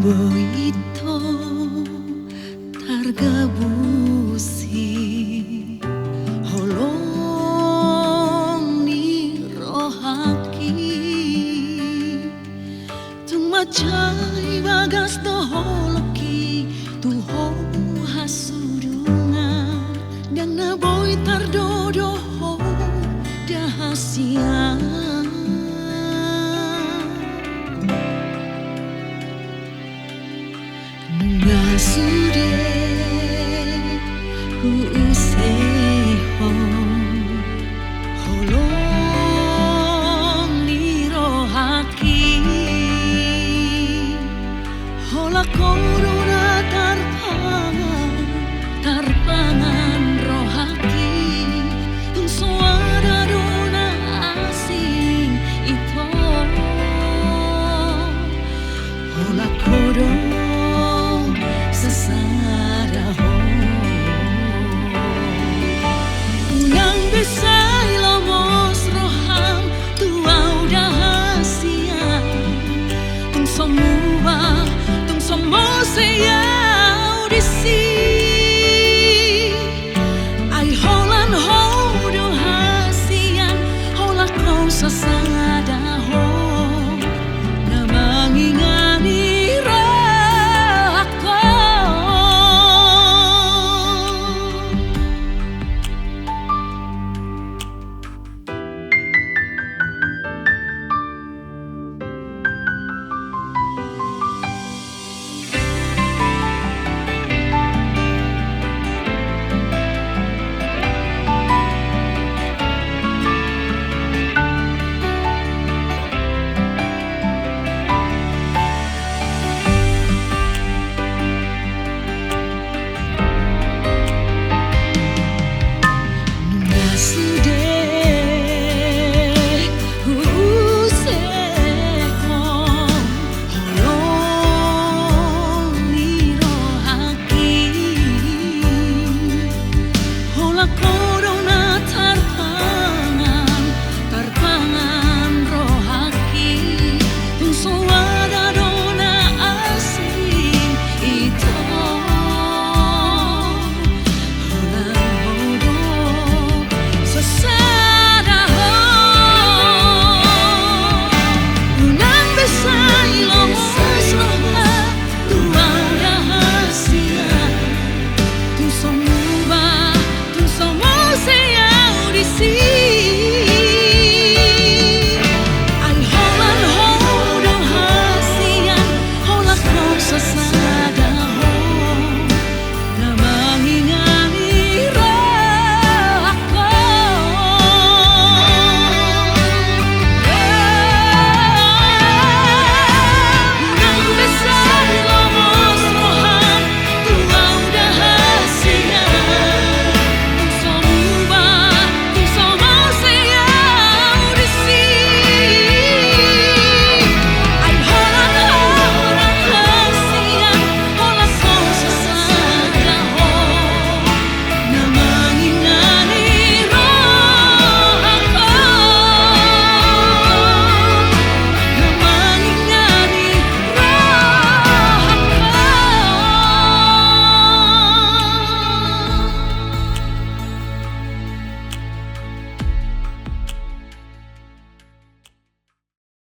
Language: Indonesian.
Boito targabusi holong ni rohaki tung macai bagas doholoki tuho hasudungan dan naboy tardodoho dahasia Ngasude useho holong ni rohaki hola corona tarpangan rohaki tung suara dona asing itu hola corona sesaraho nang bisa ilamos roham tuau dahasia tung semua tung semua saya